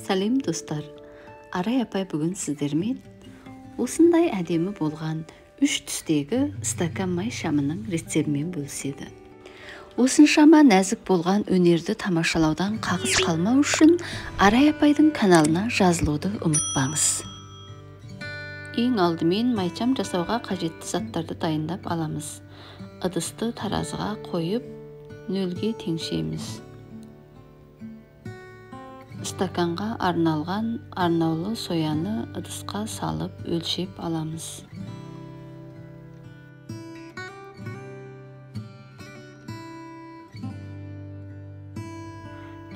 Салем достар, Арай апай бүгін сіздермен осындай әдемі болған 3 түстегі стакан май шамының рецептімен бөліседі. Осыншама нәзік болған өнерді тамашалаудан қағыс қалмау үшін Арай апайдың каналына жазылуды ұмытпаңыз. Ең алдымен майшам жасауға қажетті заттарды дайындап аламыз. Ыдысты таразыға қойып, нөлге теңшейміз. Стаканға арналған арнаулы сояны ыдысқа салып өлшеп аламыз.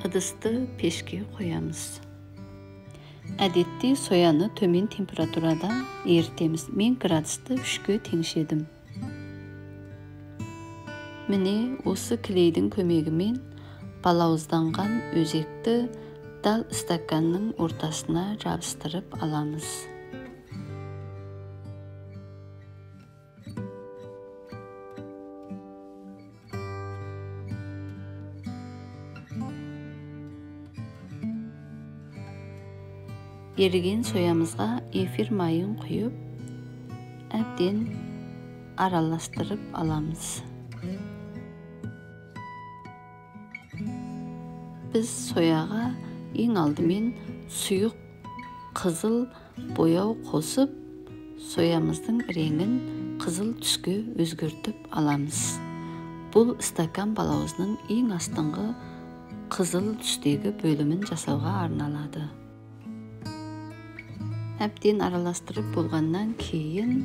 Ыдысты пешке қоямыз. Әдетте сояны төмен температурада ерітеміз. Мен градусты 3-ке теңшедім. Міне осы кілейдің көмегімен балауызданған өзекті дал стаканның ортасына жабыстырып аламыз. Еріген соямызға эфир майын құйып, әбден араластырып аламыз. Біз сояға ең алдымен сұйық қызыл бояу қосып, соямыздың реңін қызыл түске өзгертіп аламыз. Бұл стакан балауызының ең астыңғы қызыл түстегі бөлімін жасауға арналады. Әбден араластырып болғаннан кейін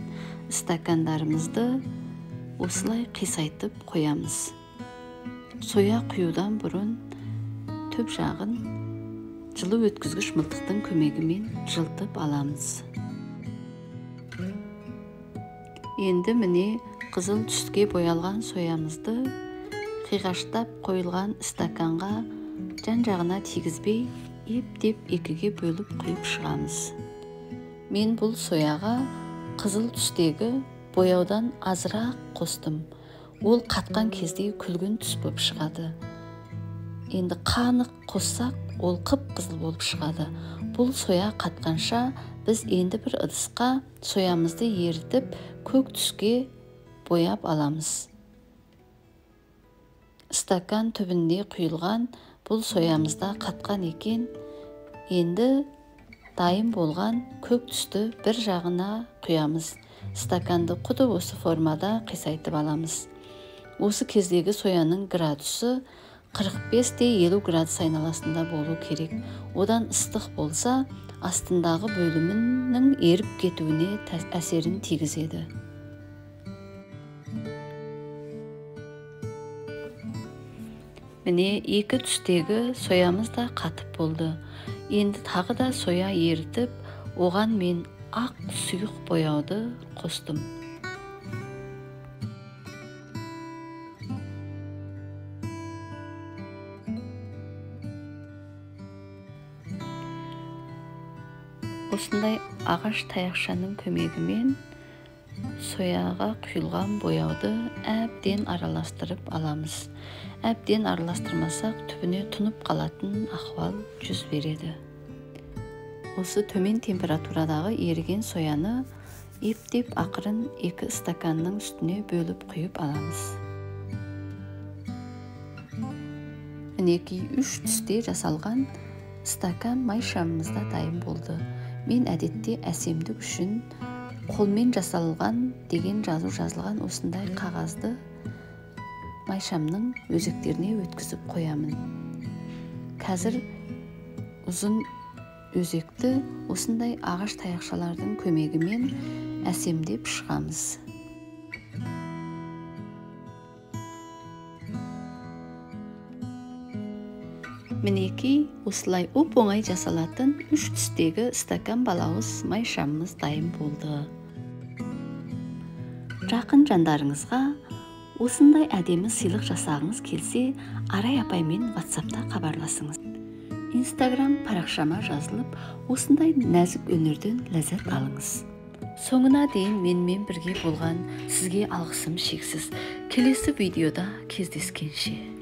стакандарымызды осылай қисайтып қоямыз. Соя құюдан бұрын төп жағын жылы өткізгіш мылтықтың көмегімен жылтып аламыз. Енді міне қызыл түске боялған соямызды қиғаштап қойылған стаканға жан-жағына тигізбей ептеп 2-ге бөліп құйып шығамыз. Мен бұл сояға қызыл түстегі бояудан азырақ қостым. Ол қатқан кезде күлгін түс болып шығады. Енді қанық қоссақ, ол қып-қызыл болып шығады. Бұл соя қатқанша біз енді бір ыдысқа соямызды ерітіп, көк түске бояп аламыз. Стакан түбінде құйылған бұл соямызда қатқан екен. Енді дайын болған көк түсті бір жағына құямыз. Стаканды құды осы формада қисайтып аламыз. Осы кездегі сояның градусы 45-50 градус айналасында болу керек. Одан ыстық болса, астындағы бөлімінің еріп кетуіне әсерін тигізеді. Міне 2 түстегі соямыз да қатып болды. Енді тағы да соя ерітіп, оған мен ақ сұйық бояуды қостым. Осындай ағаш таяқшаның көмегімен сояға құйылған бояуды әбден араластырып аламыз. Әбден араластырмасақ, түбіне тұнып қалатын ахуал жүз береді. Осы төмен температурадағы еріген сояны ептеп ақырын 2 стаканның үстіне бөліп құйып аламыз. Мінекей 3 түсте жасалған стакан май шамымызда дайын болды. Мен әдетте әсемдік үшін қолмен жасалған деген жазу жазылған осындай қағазды майшамның өзектеріне өткізіп қоямын. Қазір ұзын өзекті осындай ағаш таяқшалардың көмегімен әсемдеп шығамыз. Мінекей осылай оп-оңай жасалатын 3 түстегі стакан балауыз майшамымыз дайын болды. Жақын жандарыңызға осындай әдемі сыйлық жасағыңыз келсе, Арай апаймен WhatsApp-та хабарласыңыз. Instagram парақшама жазылып, осындай нәзік өнерден ләззат алыңыз. Соңына дейін менімен бірге болған сізге алғысым шексіз. Келесі видеода кездескенше.